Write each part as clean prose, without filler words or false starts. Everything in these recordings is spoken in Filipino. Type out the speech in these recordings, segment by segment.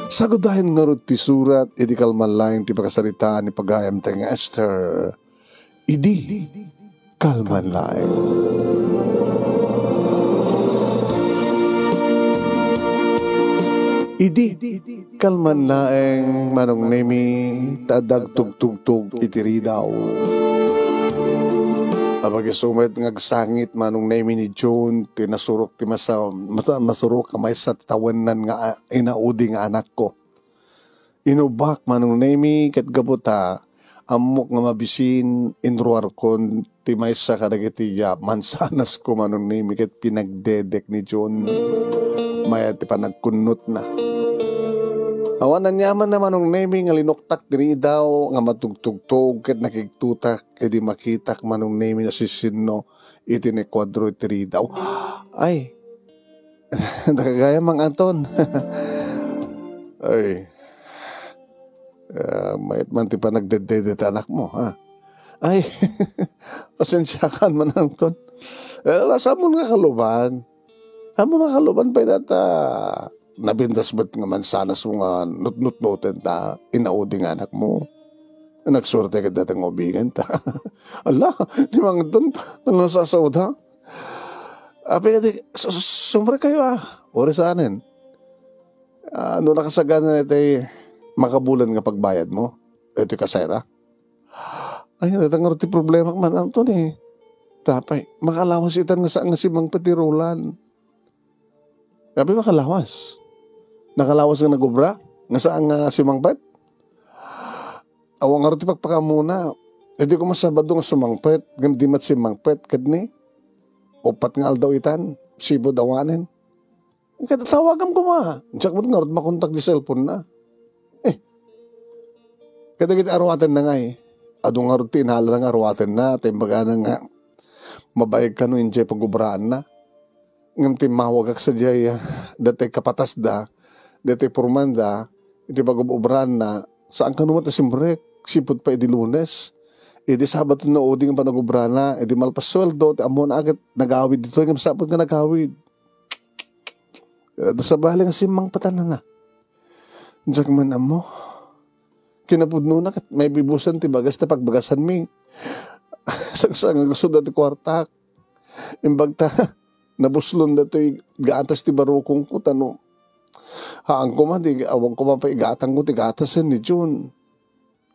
Sagudahin nga rin ti surat, idi kalman ti pagkasalitaan ni pagayam tayong Esther. Idi kalman laing. Idi kalman laeng manong nemi tadag tugtugtug itiri daw. Abag isumit ngagsangit manong nemi ni June tinasurok ti masurok kamay sa tawanan nga inaudi nga anak ko. Inubak manong nemi ket gabuta amok nga mabisin inruar kon ti maysa kadagitiya mansanas ko manong nemi ket pinagdedek ni June. Maya ti panagkunot na. Awan na nyaman naman ng nemi nga linuktak diri daw nga matugtugtog ket nakigtutak edi makitak manong nemi na sisino iti ni kwadro diri daw. Ay, nakagaya mang Anton. Ay, mayat man ti panagdededet anak mo, ha? Ay, pasensya kan man Anton. Lasa mo nga kaluban. Amo makaluban pa data nabindas ba't nga mansanas mo nga nut-nut-nutin ta inaudi nga anak mo. Nagsurte ka datang ubigan ta. Allah, di mga doon nalasasawad ha. Api ka sumre kayo ori sa anin. Ano nakasagana na ito makabulan nga pagbayad mo. Ito kasayra. Ay, natangar ti problema man ang to ni. Tapay, makalawas itan nga saan nga si Mang Patirulan. Sabi makalawas. Nakalawas nga nagubra. Nga saan nga si Mang Pat? Awang nga rin pagpakamuna. E di ko masabado nga sumangpet. Gandimat si Mang Pat. Kadni. Upat nga aldaw itan. Sibo dawanin. Kaya tawagam ko ma. Diyak mo nga rin makontak di cellphone na. Kaya kita arwatan na nga Ado nga rin tinala nga arwatan na. Timbaga na nga. Mabayag ka no injay pagubraan na. Ngam timawag ak sa jaya, dati kapatas da, dati purmanda, iti pag-ubran na, saan ka naman tasimbrek, sipot pa edi Lunes, edi Sabato na uding panag-ubran na, edi malpasweldo, ti amo na agad nagawid dito, ngam sabot nga nagawid. Sa bali nga si Mang Patanan na. Diyak man amo, kinapudno na, may bibusan ti bagas na pagbagasan mi. Sangsang gusto dati kwartak, imbag ta, nabuslon na ito'y gatas ti barukong ko, tanong. Haang ko man, awang ko man pa igatang ko, ti gatasan ni June.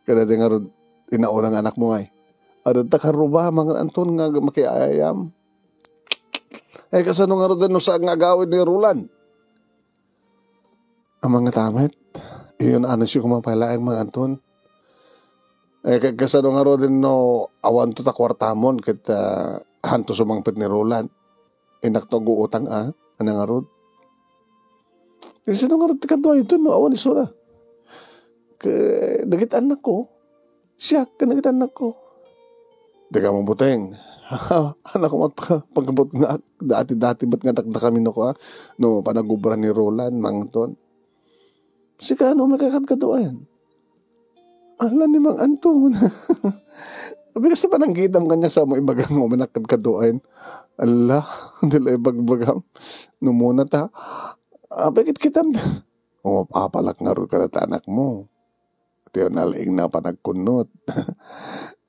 Kaya di nga rin, inaunang anak mo ngay. Adad ta karuba, mga Anton nga makiayam. Kasano nga rin no saan nga gawin ni Roland? Ang mga tamit, iyon ano siya kumapailaing mga Anton. Kasano nga rin no, awan to ta kwartamon, kita hanto sumangpit ni Roland. Inak to guutang anang arod. Kasi nung arod tikadwa ito, no, awan iso na. Nagit anak ko. Siya, nagit anak ko. Di ka mabuteng. Anak ko pagkabot nga, dati-dati ba't nga takda kami no ko no, panagubra ni Roland, Mangton. Kasi ka, ano, may kakadkadoan. Ala ni Mang Anton. Bigas na pa nang gitam kanya sa mo ibagang mo manakadkadoan. Allah, dila ibagbagam. Numuna ta. Bakit kitam na? Papalak nga rin ka na anak mo. Tiyo nalaing na pa nagkunot.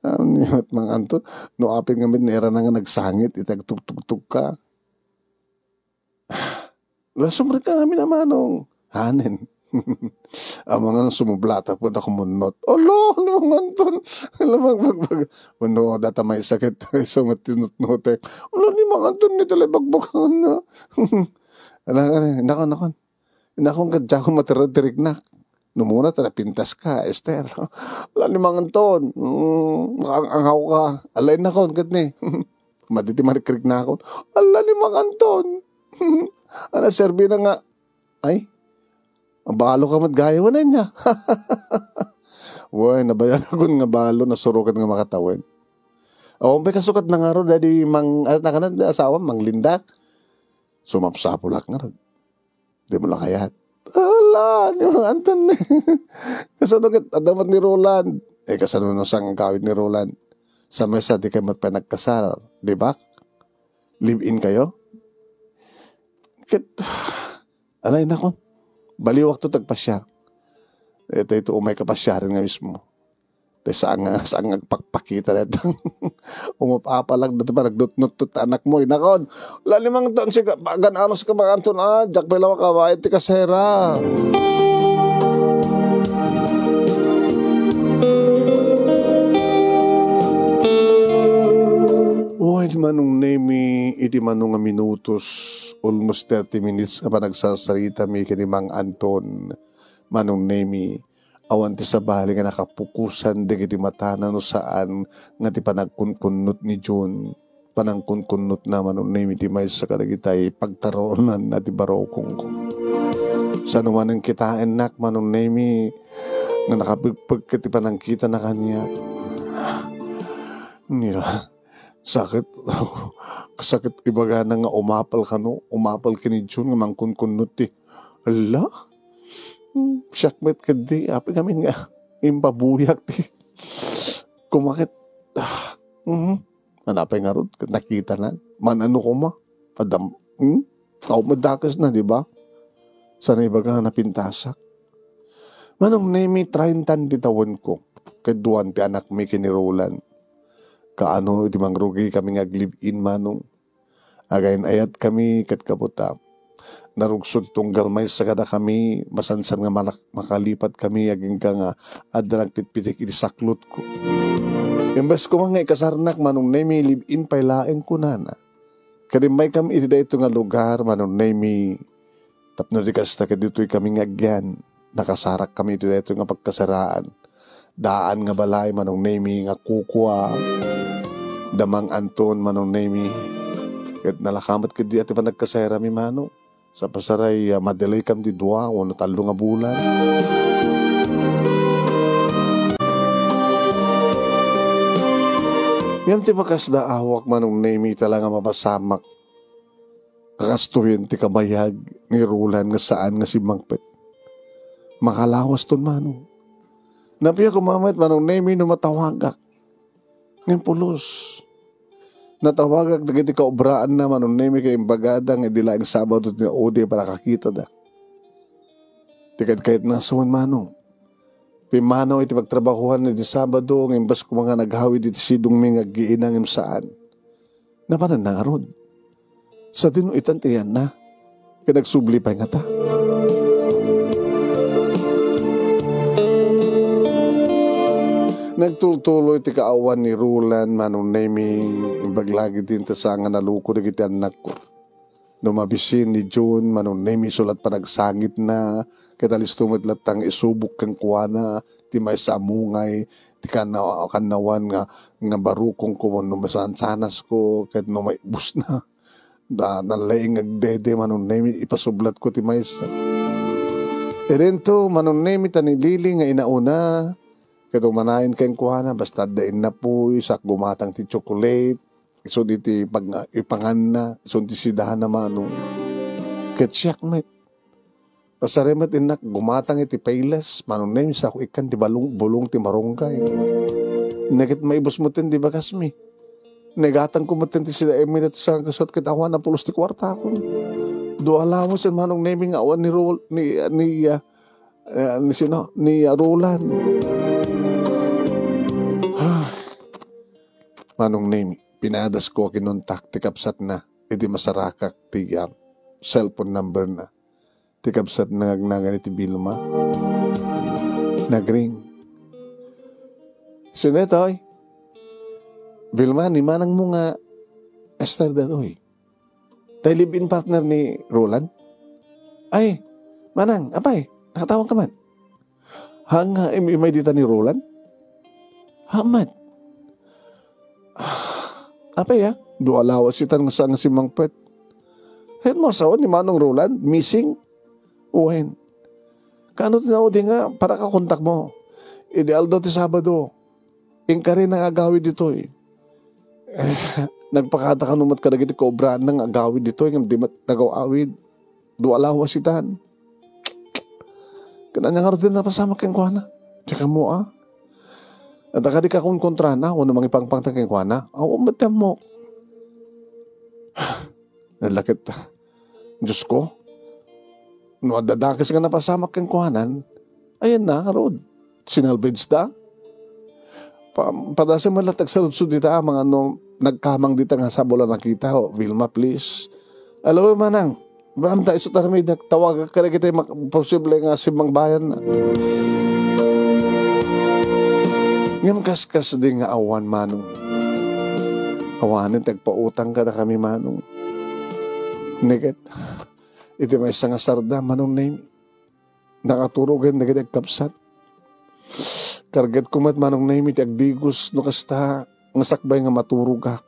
Niyot Mang Anton. No apin nga minera na nga nagsangit. Itagtugtugtug ka. Lasumre ka kami namanong. Hanin. Ang mga nang sumublata po na kumunot. Alo, Mang Anton. Alam, magbag. Ano, data may sakit. So, matinut-nutek. Alo, ni Mang Anton, ni talibagbagan na. Alam, nakon kadya ko matiradirig na. Numuna, pintas ka, Esther. Alam, ni Mang Anton. Anghaw ka. Alay na kon, kadni. Maditi marikrik na ako. Alam, ni Mang Anton. Ano, serbi na nga. Ay, ang balo ka matgayawan na niya. Uy, nabayan ako nga balo, nasurukan nga makatawin. O, may kasukat na nga ro, dadi Mang, nakanan, asawa, Mang Linda. Sumapsapulak nga ro. Di mo lang kayat. Ala, ni Mang Anton. Kasano kat, adamat ni Roland. Kasano nung sang kawit ni Roland. Sa mesa, di kayo matpanagkasal. Di ba? Live-in kayo? Alay na ko. Baliwak to tagpasya. ito umay kapasyarin nga mismo. Saan nga agpakpakita na itong umapapalag na ito pa, nagdut-nut anak mo. Nakon, lalimang taon siya, gananos ka mga Anton, jak pala makawait, ti kasera. Uy, manong name iti manong nga minutos, almost 30 minutes ka pa nagsasarita mi kanimang Anton, manong name awan ti sabali nga nakapukusan digiti matana no saan nga ti panagkunkunot ni June panangkunkunot naman no name ti may sa kadagitay pagtaronan na ti barokong ko sa naman ang kitain nak manong name nga nakapagpag ti panangkita na kanya nila sakit kasakit ibaga na nga umapal kini June nga mangkunkunot ti ala Syakmet kadi, api kami nga, impabuyak ti. Kumakit, manapay nga ron, nakita na, manano ko ma, padam, madakas na, di ba? Sana iba ka napintasak. Manong nemi, 30 titawan ko, kaduan ti anak mi kinirolan. Kaano, di mangrugi kami nga live-in manong. Agayin ayat kami, kat kabutap. Narugsod tong galmay sa kada kami masansan nga makalipat kami aging ka nga adalang pitpitik iti saklot ko. Imbes ko mga ikasarnak manong nemi live-in pailaeng ko na. Kadimay kami iti dito nga lugar manong nemi tapno di kasta kadito'y kami nga agyan. Nakasarak kami iti dito nga pagkasaraan. Daan nga balay manong nemi nga kukwa. Damang Anton manong nemi. Kat nalakamat kadi ati pa nagkasara mi manong. Sa pasaray, madelay kam di dua, o talo nga bulan. Yan ti makas da awak manong nemi talaga mapasamak. Kakastuhin ti kabayag ni Rulan nga saan nga si Mangpet. Makalawas ton manong. Napiya kumamit manong nemi no matawagak. Ngayon pulos. Natawagag na kiti kaubraan na manong nemi kay imbagadang idila ang Sabado ni Ode para kakita da. Tikad kahit nasuan manong. Pimanaw iti pagtrabahuhan ni di Sabado ng imbas ko mga naghawid iti sidong mi nga giinang imsaan. Napananarod. Sa tinuitan tiyan na. Kaya nagsubli pa nga ta. Nagtultuloy ti kaawan ni Rulan manong nemi baglagi din ta sa nga naluko na kiti anak ko. Numabisin ni June manong nemi sulat pa nagsangit na katalis tumitlat tang isubok kang kuwana ti may sa amungay ti kanawan nga barukong ko numasan sanas ko kahit numaibus na nalaing agdede manong nemi ipasublat ko ti may sa erento manong nemi tanilili nga inauna kaya manahin kayong kuhana, basta dain na po, sak gumatang ti chocolate, iso di ti ipangan na, iso di sidahan na manong. Kaya siyak met. Pasaremat inak, gumatang iti paylas, manong na sa ako ikan, di bulong ti marunggay. Nagit maibos mo tin, di ba kasmi? Negatang ko mo tin ti sida emi na sa kasot, kita awan na pulos ti kwarta ko. Do alawas yan manong naming awan ni Roland. Manong name, pinadas ko kinontak, tikapsat na, iti masarakak, ti cellphone number na. Tikapsat na nagnagan iti Vilma. Nagring. Sinetoy, Vilma, ni manang mo nga Esther datoy. Tayo live-in partner ni Roland? Ay, manang, apay, nakatawag ka man. Hanga, imay dita ni Roland? Hamad. Apay dualawas sitan nga saan si Mangpet. Hen mo asawa ni Manong Roland, missing. Uwen. Kano tinawad nga para ka kontak mo. Ideal daw ti Sabado. Ingka rin ang agawid dito nagpakata ka numat ka dagiti kobraan ng agawid dito. Di mat nagaw-awid. Dualawas sitan. Kananya nga rin na pasama keng kuhana. Tsaka mo At akadi ka kung kontra na, kung namang ipangpangtang keng kuhana, matam mo. Nalakit Diyos ko. No, dadakas ka na pasama keng kuhanan, Ayan na, karod. Sinalvage ta. Padasa mo latag sa lutsud dita, mga nagkamang dita nga sa bola nakita. Vilma, please. Alam mo manang, baan tayo sa taramay, tawag ka na kita posible nga simang bayan na. Ngayon kaskas din nga awan manong. Awanin, tagpautang ka na kami manong. Niket. Iti may isang asarda manong name. Nakaturugan na ganda kapsat. Kargat kumat manong name iti agdigos no kasta nga sakbay nga maturugak.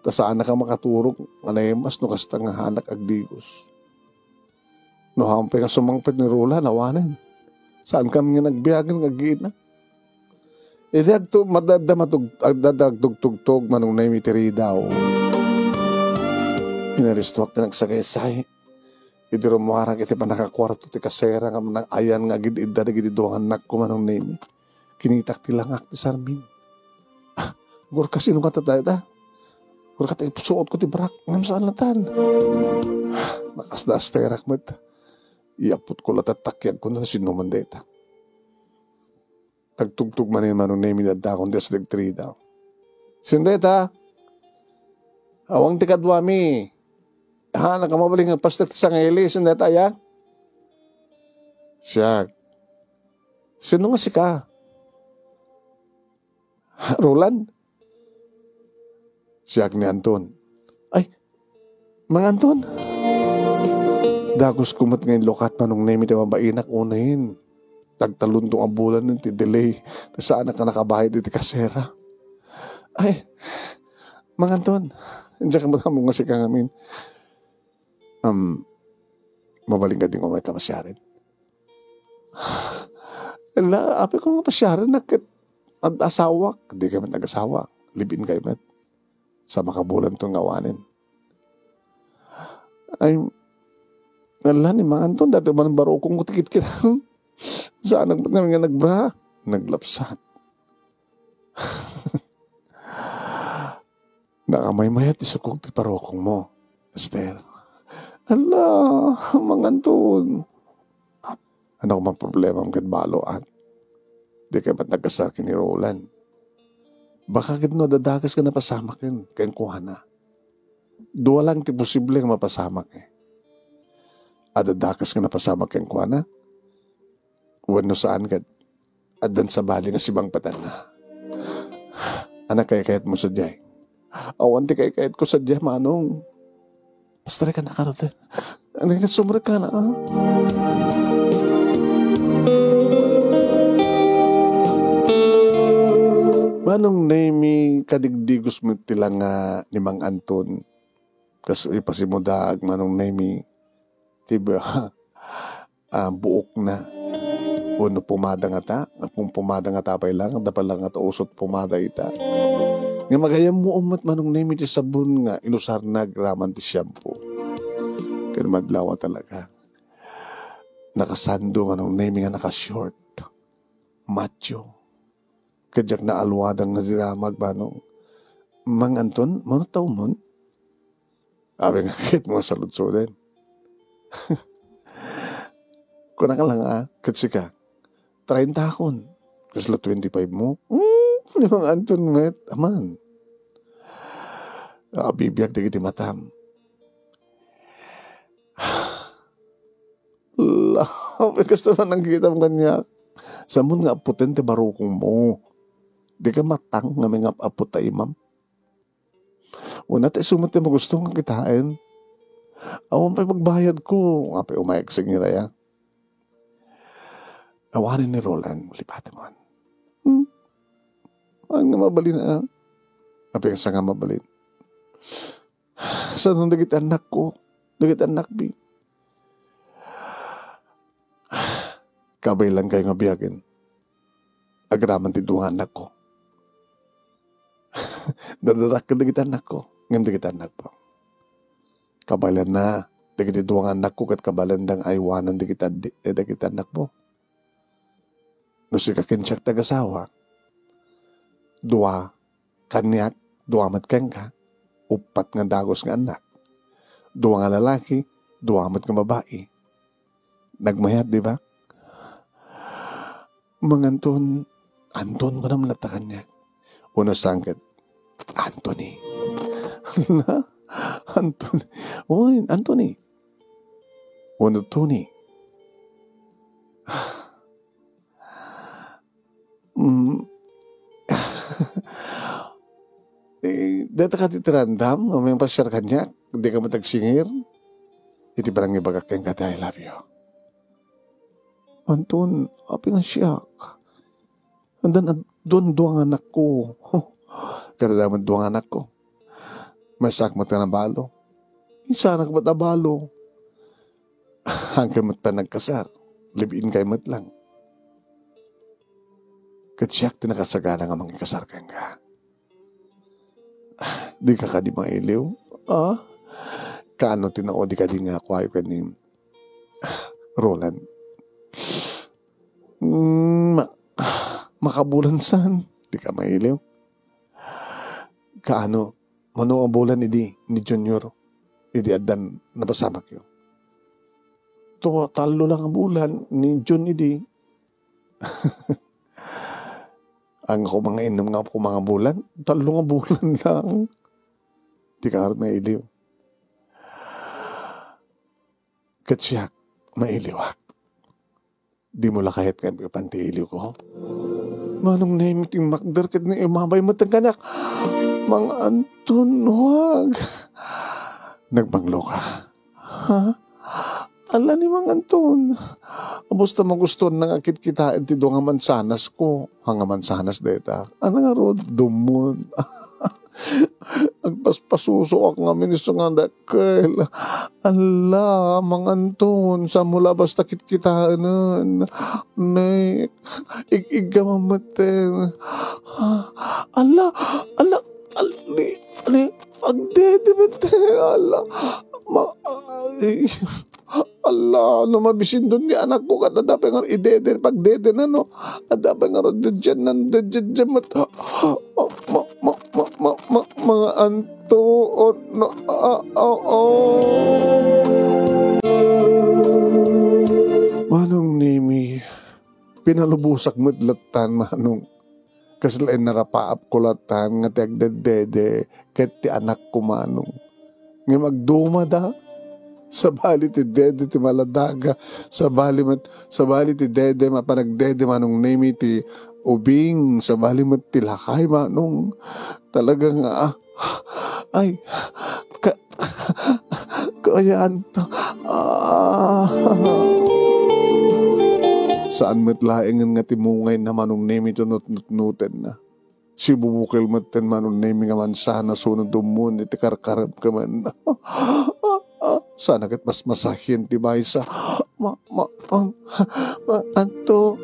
Ta saan na ka makaturog anayemas no kasta nga hanak agdigos. No hampay nga sumangpit ni Rola nawanan. Saan kami nga nagbiyagan nga gina. Iti madadagtugtog manong name iti ridaw. Inaristwak na nagsakay-say. Iti rumuharang iti panakakwarto ti kasera nga manang ayan nga gid-idda na gididuangan nak ko manong name. Kinitak ti langak ti Sarmin. Gur kasi nung katatay ta. Gur katay suot ko ti brak. Ngam saan latan. Nakasdas tayo rakmat. Iapot ko latatakyag ko na sinuman deta. Tagtugtog manin manong name idadda kong des dagtri daw. Sindeta. Awang ti kadwami. Nakamabaling ang pastor ti sangili. Sindeta ya. Siya. Sino nga si ka? Roland? Siyak ni Anton. Ay, mga Anton. Dagos kumat ngayon lokat manong name iti mabainak unahin. Tagtalon tong ambulan ng ti delay. Saan ka nakabahay iti kasera. Ay, mga Anton. Diyan ka mo nga si kangamin. Mabaling ka din ko may kamasyarin. Ala, api ko nga pasyarin nakit. At asawak, hindi kami nag-asawa. Libin kayo met. Sa makabulan itong ngawanin. Ay, ala ni mga Anton, dati ba ng barokong kutikit kita? Saan namin nga nagbra? Naglapsat. Nakamay-mayat isukog ti parokong mo, Esther. Ala, mga Anton. Ano ko mang problema ang kadbaloan? Di ka ba't nagkasar ni Roland? Baka gano dadagas ka na pasamak yun. Kayang kuha na. Dua lang ti posible nga mapasamak eh. Adadagas ka na pasamak kayang kuha na? Wano saan ka? Adan sa bali nga sibang patan na. Anak kaya-kayat mo sa diyay. Awan ti kaya-kayat ko sa diyay manong. Basta ka na karote. Ano nga sumra ka na ah? Manong name kadigdigos mo tilang ni Mang Anton. Kasi ipasimudag manong name tiba buok na. Uno pumada nga ta. Kung pumada nga ta pa'y lang. Dapat lang nga ta usot pumada ita. Nga magayam mo umat manong name ti sabon nga inusar na graman ti shampoo. Kaya madlawa talaga. Nakasando manong name nga nakashort. Macho. Kadyak na alwadang na ziramag manong. Mang Anton, mano tao mo? Sabi nga kahit mga saludso din. Kuna ka lang katsi ka. 30 akon. Kasi la 25 mo. Mang Anton met. Aman. Bibiyag di kiti matam. Lahat. Gusto man nang kita mo kanya. Samun nga potente barukong mo. Di ka matang nga may apot ta imam. Una tayo sumat na magusto nga kitain. Awan pa'y magbayad ko. Nga pa'y umayagsig nila ya. Awanin ni Roland. Lipati mo. Ang nga mabalin na. Nga sa nga mabalin. Saan nung dagit anak ko? Dagit anak bi. Kabay lang kayo nga biyagin. Agraman tiduhan anak ko. Dadadak ka dagit anak ko. Ngayon dagit anak po. Kabalan na. Dagit tiduhan anak ko kat kabalan dang aywanan dagit anak mo. No si kakinsyak tagasawa. Dua kanyak. Dua matkang ka. Upat nga dagos nga anak. Dua nga lalaki. Dua mat nga babae. Nagmayat, di ba? Manganton, Anton ko naman natakan niya. Una sangkat, Anthony. Anthony. Oy, Anthony. Una Tony. Data ka titirandam, may pasyar ka niya, hindi ka matagsingir. Iti parang ibagak kayong kata, I love you. Anton, api nga siya. Andan, doon anak ko. Kada daman doon anak ko. Masak mo ka na balo. Isa anak ba't abalo? Hanggang mo't pa nagkasar. Libiin kayo mo't lang. Katsiyak tinakasagana nga mga kasar kayong ka. Di ka di mga iliw? Kaano tinao di ka di nga kwayo ka ni Roland? Makabulan saan? Di ka mailiw? Kaano? Mano ang bulan ni Junior? Idi adan napasamak yun. Talo lang ang bulan ni Jun idi. Ang ako mga inom nga ako mga bulan, 3 nga bulan lang. Di ka mailiw. Katsiyak, mailiwak. Di mo lang kahit nga pantiiliw ko. Manong name ting makder kat ni imabay mataganak. Mga Anton, huwag. Nagbanglo ka. Ha? Ala ni Mang Anton. Basta magustuhan nang akit kita iti do nga mansanas ko. Hanga mansanas deta. Ano nga ro? Dumon. Agpaspasuso ako nga ministro nga dakil. Ala, Mang Anton. Sa mula basta kitkitaanan. Nay, igamamateng. Ala, agdedebete. Allah, no mabisin doon ni anak ko kada dapat nga idede pagdede na no. Dapat nga dyan nan dyan mat mga anto no Manong nimi pinalubusak medlatan manong kasalain narapaap kulatan nga tiagdedede ket ti anak ko manong nga magduma da. Sa bali ti dede ti maladaga, sa bali ti dede mapanagdede manong name ti ubing, sa bali ti lakay manong talagang ay kayaan to. Saan matlaengan nga timungay na manong name ito nutnuten na. Si bubukil maten manong name nga man sana sunod dumun iti karkarap ka man. Sana kat mas masahin ti bay sa anto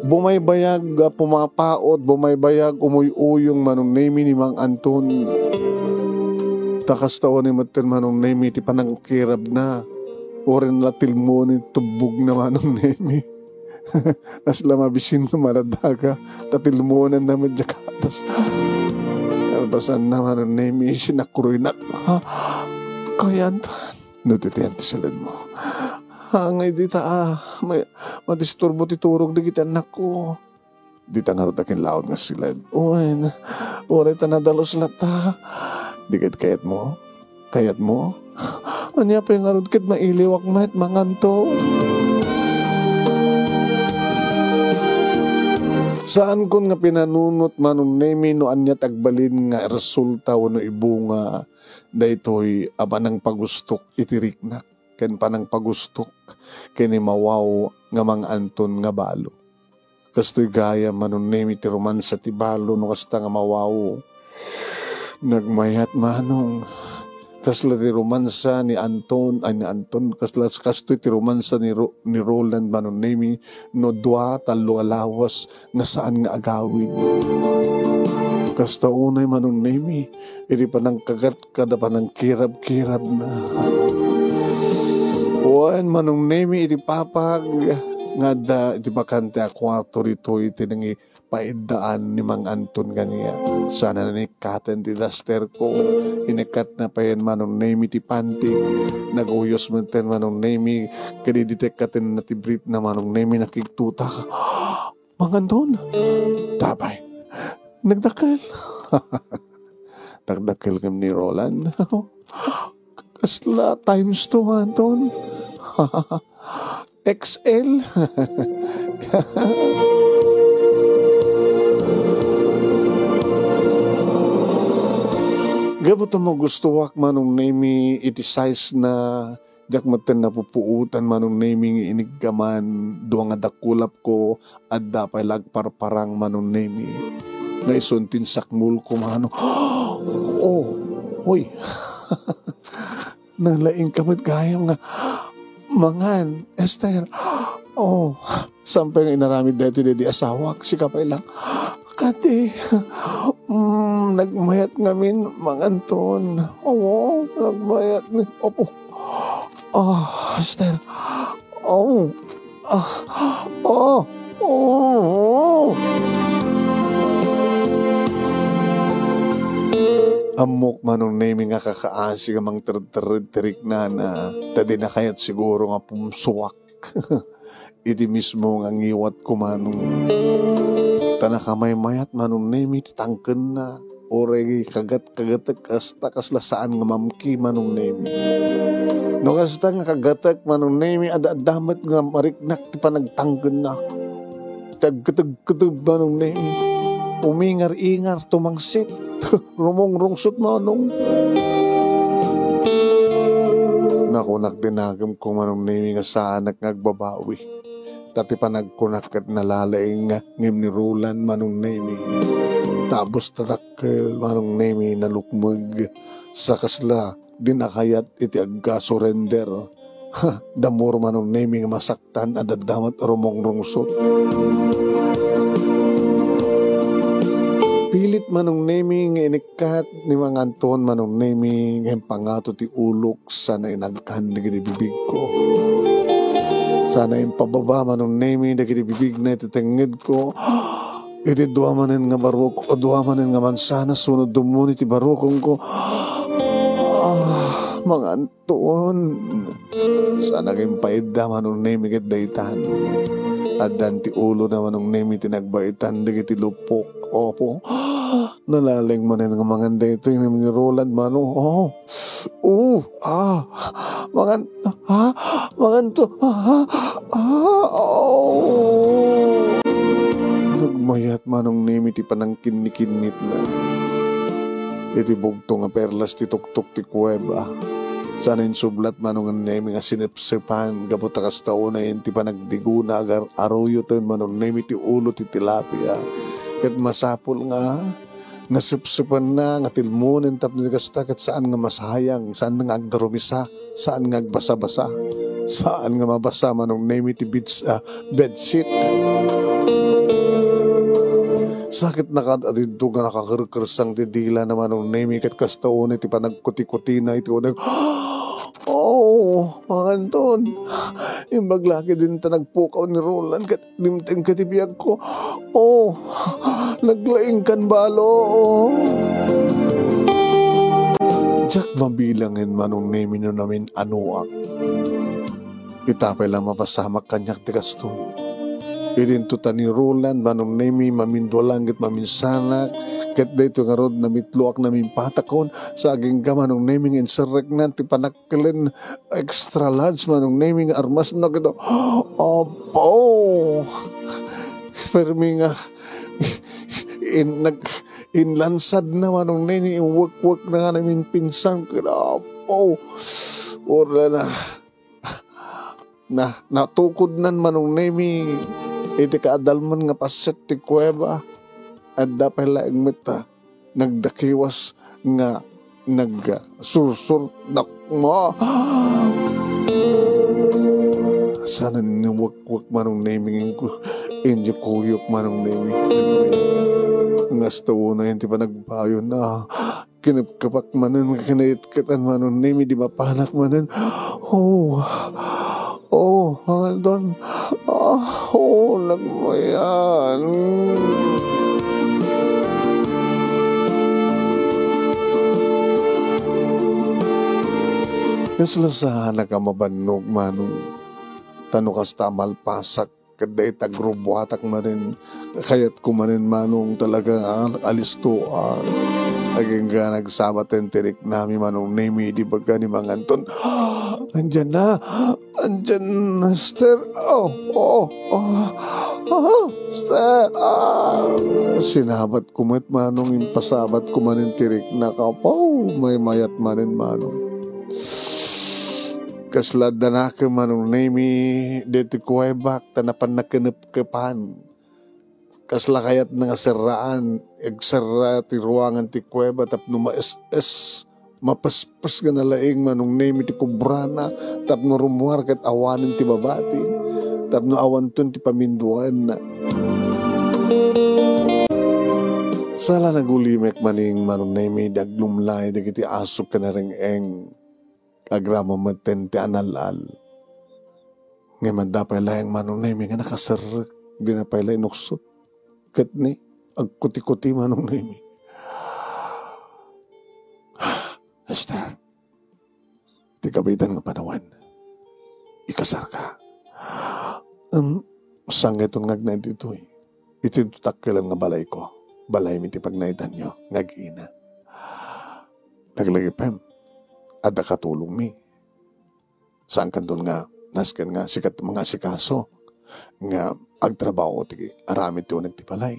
bumaybayag pumapaot bumaybayag umuy-uyong manong name ni Mang Anton takas taon ni maten manong name ti panangkirab na oren latil mo ni tubog na manong name asla mabisin na maladaga tatil mo na naman jakatas basan naman ang name sinakuroy na kaya nutitiyan ti silad mo hangay dita madisturbo ti turog di kita anak ko dita nga rotakin laod nga silad oray ta nadalos lata di kayat mo anya pa yung arod kit mailiwak na at manganto. Saan kun nga pinanunot manong nemi no anya tagbalin nga resulta no ibunga daytoy abanang pagustok itiriknak ken panang pagustok ken mawaw nga Mang Anton nga balo. Kastoy gaya manong nemi ti romansa ti balo no kasta nga mawaw nagmayat manong kasla ti romansa ni Anton kasla kastoy ti romansa ni Roland manong nemi no 2 3 alawas nga saan nga agawid kasta unay manong nemi iti panang kagat kada panang kirab na manong nemi iti papag nga da iti bakante akwato rito iti nangi paidaan ni Mang Anton ganiya. Sana na nikatan ti daster ko. Inakat na pa yan manong name ti pantig. Naguyos man ten manong name. Kadidetekatin na ti brief na manong name nakigtuta ka. Mang Anton, tabay. Nagdakal. Nagdakal kami ni Roland. Kasla times 2, Anton. XL. Gabot mo gusto wak manong name iti size na jak maten na pupuutan manong naming iniggaman duwa nga dakulap ko at dapay lagparparang manong name na isuntin sakmul ko mano. Oh, hoy. Nalaing kamit gayam nga mangan, Esther. Oh, sampay nga inaramid dito di asawak si kapay lang. Kati, nagmayat ngamin, Mang Anton. Oo, nagmayat ni. Opo. Esther. Amok manong naming nga kakaasi ka mang terik na tadi na kayat siguro nga pumsuwak. Iti mismo nga ngiwat ko manong tanakamay mayat manong name titangken na oregi kagat-kagatek kasta kaslasaan nga mamki manong name. No kasta nga kagatek manong name ada-damat nga mariknak ti panagtangken na. Tagkatag manong name. Umingar-ingar tumangsit. Rumong-rungsot manong. Nakunak dinagam ko manong name nga saanak ngagbabawi. Tati panagkunak at nalalaing ngim ni Roland manong name. Tapos tatakil manong name nalukmag sa kasla dinakayat iti agga surrender. Damor manong name masaktan adadamat rumong rungsot. Pilit manong name nga inikat ni Mang Anton manong name nga pangato ti ulok sana inagkan ni bibig ko. Sana yung pababa manong name na kinibibig na ititengid ko. Iti duwamanin nga barok o duwamanin nga mansana sunod dumun iti barokong ko. Mga Anton. Sana kayong paida manong name iti daytan. Adan ti ulo na manong name iti nagbaitan iti lupok. Opo. Nalaling mo na nga mga dayto yung ni Roland manong. Nagmayat manong name iti panangkin-kinit na. Iti bugto nga perlas ti tuktok ti kuweba. Sana yung sublat manong name nga sinipsipan. Gabot akas tao na yun ti panagdiguna agar aroyo to manong name iti ulo ti tilapia. Kat masapol nga nasipsipan na nga tilmunin tapos nagasta kat saan nga masayang, saan nga agdarumisa, saan nga agbasa-basa, saan nga mabasa manong name iti bedsheet. Sakit na kadadito nga nakakirkirsang ti dila na manong name kat kastaon iti panagkuti-kuti na iti unang Mga Anton, yung baglaki din ta nagpukaw ni Roland kat limteng katibiyag ko. Naglaing kan balo. Jack mabilangin manong name nyo namin anuak. Itapay lang mapasamak kanyak ti kasto. Irintutan ni Roland manong name mamindwalangit maminsanak. Ket dayto nga rod namitluak namin patakon sa aging ka manong naming insurrect na ti panakilin extra large manong naming armas na kito. Permi nga inlansad na manong naming work na nga namin pinsang kito. Ora na natukod nan manong naming iti kaadalman nga paset ti kuweba. At dapat laing mita nagdakiwas nga nagsursur mo. Sana niwak-wak manong naming ko inyo kuyok manong naming ngas tawo na yun ti pa nagbayo na kinapkapak manan kinaitkatan manong naming di mapanak manan. Mga Anton, nagmayan. Naslasahan na ka mabanog manong tanukas tamal pasak kaday tagrubuatak manin kayat kumanin manong talagang alistuan. Aging ka nagsama tirik nami manong nemi di baga ni Manganton. Andyan na, Esther. Esther. Sinabat kumat manong impasabat kumanin tirik na kapaw. May mayat manin manong. Kaslad na ka manong nemi dito kuwaybak tanapan na kinapkapan. Kasla kayat nga serraan agsara ti ruangan ti kuweba tapno mapaspas ka na laing manong nemi ti kubrana tapno rumuar kat awanin ti babati tapno awanton ti paminduan na. Sala nagulimek maning manong nemi daglumlay dagiti asok ka na ring eng agrama maten ti analal. Ngayon dapay layang manong nemi nga nakasarek di na pala inuksot. Kat ni agkuti-kuti manong nemi. Esther, di kabitan nga panawan. Ikasar ka. Sangga itong ngagnay dito eh. Ito takkilan nga balay ko. Balay mi ti pagnaitan nyo. Ngagina. Naglagi pem. Ada katulong mi. Saan kan doon nga, naskan nga, sikat mga sikaso, nga agtrabaho ti aramid ti unag ti palay.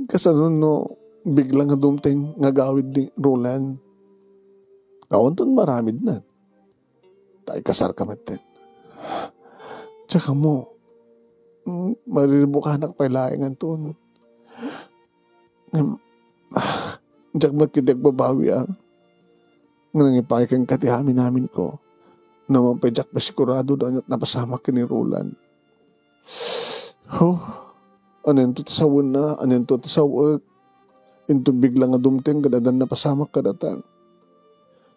Kasanon no, biglang nga dumteng nga gawid ni Roland. Kawan doon maramid na. Tay kasar ka matin. Tsaka mo, mariribukanak pa ilaing doon. Diyak magkidag babawi nga nangipay kang katihami namin ko naman pa diyak pasigurado doon at napasama ka ni Roland. Anen to tasawin na, anen to tasawag into biglang nga dumteng kadadan napasama ka datang.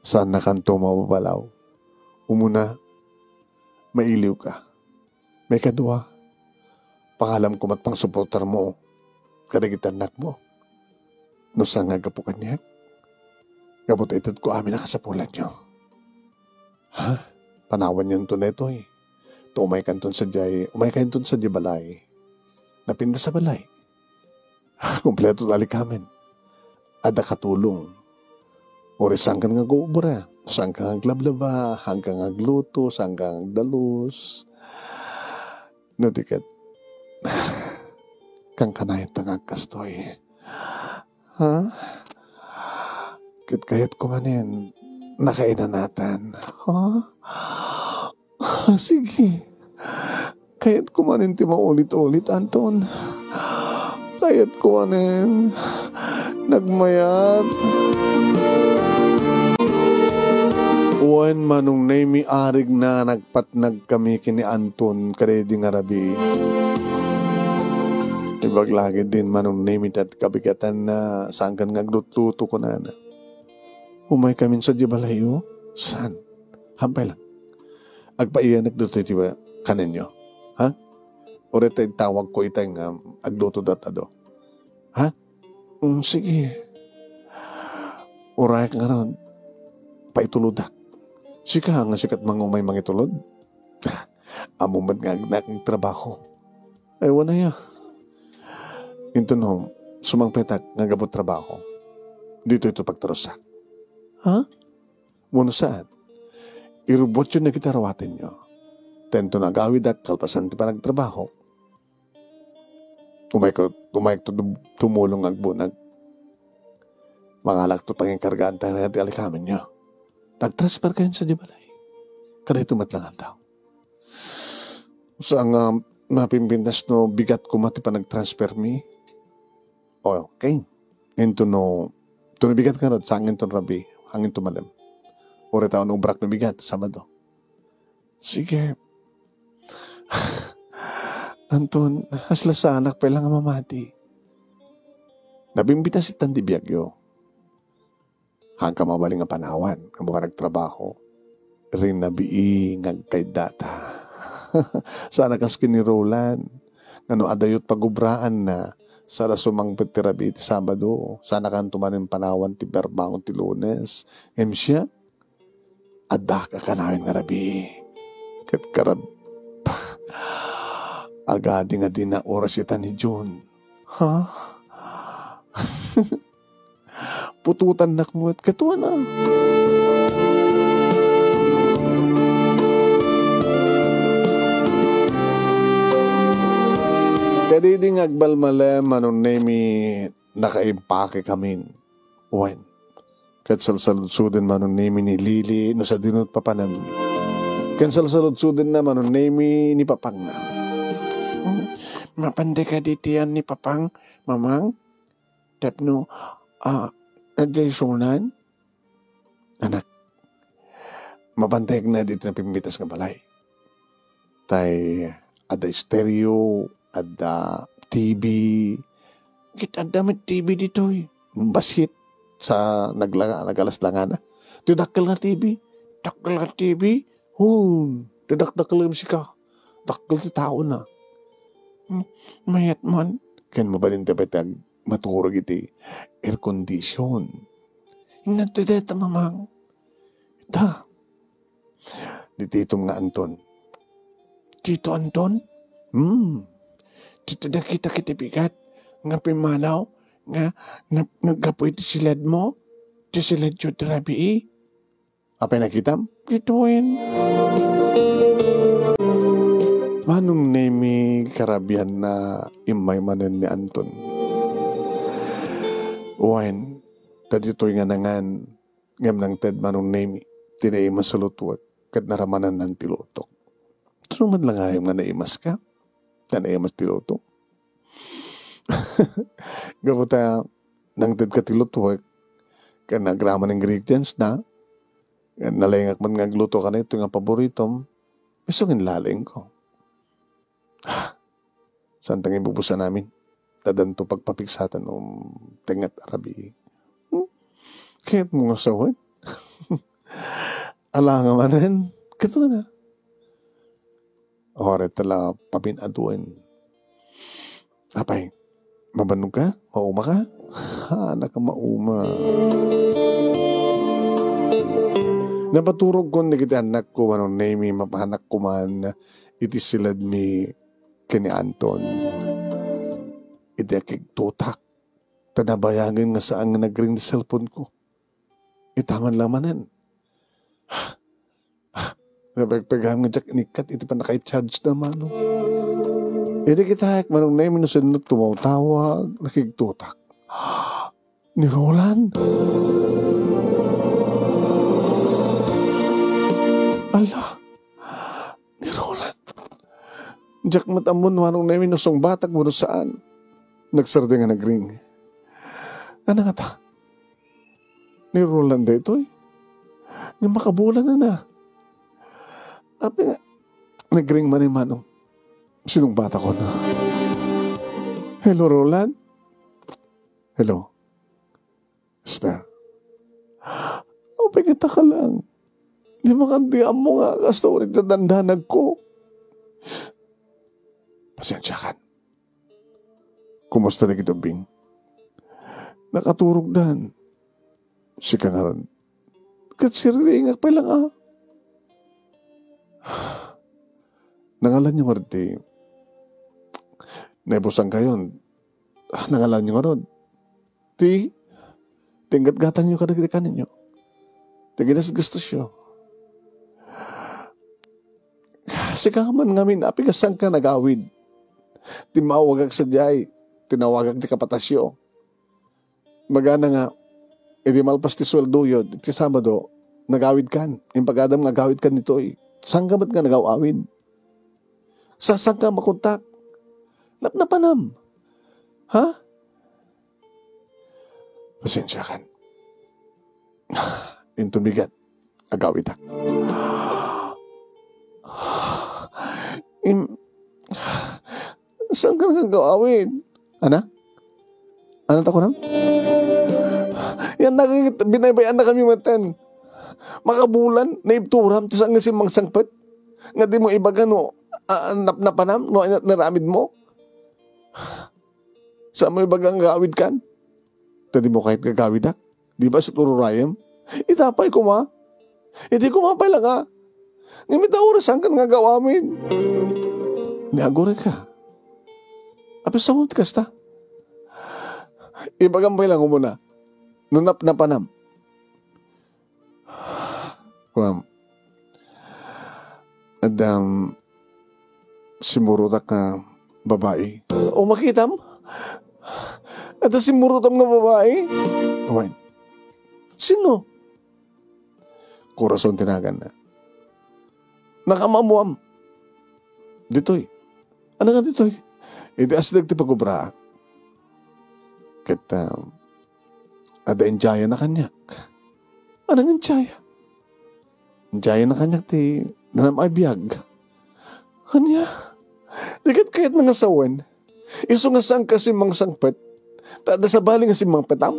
Saan na kanto mababalaw? Umuna, mailiw ka. May kadua, pangalam ko matpang supporter mo, kadagitanak mo. No sa nga gapo kanyak, gabot itad ko amin nakasapulan nyo. Panawan yun to neto eh. Umay kanton sa di balay. Napinda sa balay. Kompleto tali kamen. Ada katulong. Ori saan ka nga guubura. Saan ka nga glablaba, hanggang nga gluto, saan ka nga dalus. No tikat. Kang kanayat nga kastoy. Kayat kumanin, nakainan natin. Sige. Kayat kumanin ti maulit-ulit, Anton. Kayat kumanin, nagmayat. Uwan manong nami arig na nagpatnag kami kini Anton karedi nga rabi. Ibaglagi din manong namit at kabigatan na sangkan nga glututo ko na. Umay kami sa Jibalayo. Saan? Hampay lang. Agpaiyan nagluto iti ba kaninyo? Ha? O reta tawag ko itay nga agluto datado. Ha? Sige. Uray ka nga ron. Paituludak. Sika nga sikat mga umay mangitulod. Amumad nga agnak trabaho. Ay, wala ya. Ito no, sumangpetak nga gabot trabaho. Dito ito pagtarusak. Ha? Muna saan? Irubot yun na kita rawatin nyo. Tento na gawidak, kalpasan ti pa nagtrabaho. Umay ko tumulong agbunag. Mangalak to pangingkargaan tayo na alikamin nyo. Nag-transfer kayo sa Dibalay. Kada ito matlangan daw. Saan nga napimpindas no bigat ko mati pa nag-transfer mi? Okay. Ito no, bigat ka rin, sangin to rabi, hangin to malam. Uri taon ubrak no bigat, Sabado. Sige. Anton, hasla sa anak pa lang mamati. Nabimbita si Tandi Biagyo. Hanggang mabaling ang panawan, kung mga nagtrabaho. rin nabii ngagkay data. Sana kas kinirolan. Ngano adayot pagubraan na sa sumang petirabi ti Sabado. Sana kan tumanin panawan ti Berbangon ti Lunes. Siya, adda ka kanawin nga rabi. Kat karab, agadi nga din na oras ita ni June. Ha? Pututan nakmo at katuwa na. Pwede din agbalmalem anong nemi nakaimpake kami. Wine. Kat salsaludsudan manong nemi ni Lili no sa dinut papanam. Kat salsaludsudan na manong nemi ni Papang na. Mapande ka ditiyan ni Papang, Mamang? Tapno, aday sunan? Anak, mapanteg na dito na pimitas ng balay. Tay, ada stereo, ada TV. Kita damit TV dito eh. Basit sa nagalas-langan na. Tidakal nga TV. Dakal nga TV. Tidakdakal nga musika. Dakal ti tao na. Mayat man. Kaya mabalinte pa itag maturog iti air condition. Hinatideta mamang. Ita. Dititom nga Anton. Tito Anton? Tito na kita kitipikat. Nga pimanaw. Nga naggapoy ti silad mo. Ti silad yung terapi. Apay nakitam? Gituin. Manong nemi karabihan na imay manan ni Anton. Uwain. Tadito'y nga nangan. Ngam ng Ted manong nemi. Tinaimas sa lutuwag. Kat naramanan ng tilotok. Sumad lang ayong nga naimas ka. Naimas tilotok. Gabo tayo nang Ted ka tilotok. Kan nagraman ng ingredients na. Nalayangak man nga gluto ka na ito nga paboritom. Isungin laling ko. Santang ibubusan namin. Tadanto pagpapiksatan tengat arabi. Kaya't mga sawad. Ala nga manan. Kato na. Ore tala papinaduin. Apay, mabanog ka? Mauma ka? Anak ka mauma. Napaturog ko na kita anak ko, anong name, mapahanak ko man, iti silad mi kini Anton. Iti akik tutak. Tanabayagan nga saan nga nag-ring sa cellphone ko. Itaman lamanan. Napagpagam nga jak inikat, iti pa nakay-charge naman. No? Iti kita, manong name, no sinunod tumawtawag, nakiktutak. Ni Roland? Allah, ni Roland. Jak matamon, manong name, no song batag mo no saan. Nagsarde nga nag-ring. Ano nga ta? Ni Roland ito eh. Nga makabulan na. Api nga, nag-ring man yung manong. Sinong bata ko na? Hello, Roland? Hello? Esther? Api kita ka lang. Di makandiyan mo nga kasta ulit na dandanag ko. Pasensya ka. Kumusta na kita, Bing? Nakaturog dan. Si Kangaran. Katsiringak pa lang Nangalan niyo marti. Nebosang kayon. Nangalan niyo nga ron. Tinggat-gatan niyo kadagdagan ninyo. Tiginas gusto siya. Sikaman ngamin, apigasang ka nagawid. Timawagag sa jay. Tinawagag di kapatasyo. Magana nga, edi malpas ti sweldo yun. Ti Sabado, nagawid kan. Yung pag-adam nagawid kan nito eh. Saan ka ba't nga nagawawid? Saan ka makontak? Na panam. Ha? Pasensya kan. Intun bigat. Agawid tak. Saan ka nagawawid? Ana? Ano ta ko nam? Yan, binabayaan na kami matan. Makabulan, naibturam, tas ang simang sangpet. Nga di mo ibaga no, napanam, no, naramid mo. Sa mo ibaga ang gawid kan? Tadi mo kahit gagawid ak. Di ba sa tururayam? Itapay ko ma. Hindi ko mapay lang ha. Ngamit na oras ang kan nga gawamin. Niagore ka. Apis sa mong kasta. Ibagampay lang muna. Nunap na panam. Kuam. Adam simurutak na babae. O makita mo? Ada simurutak na babae? Kumain. Sino? Kurason tinagan na. Nakamamuam. Ditoy. Ano nga ditoy? Iti asdag ti pagubra. Kita ada enjaya na kanyak. Ano nga enjaya? Enjaya na kanyak ti nanamay biyag. Kanya? Dikat kahit nangasawan. Iso nga sang kasi mang sangpet. Tada sa bali nga si mang petam.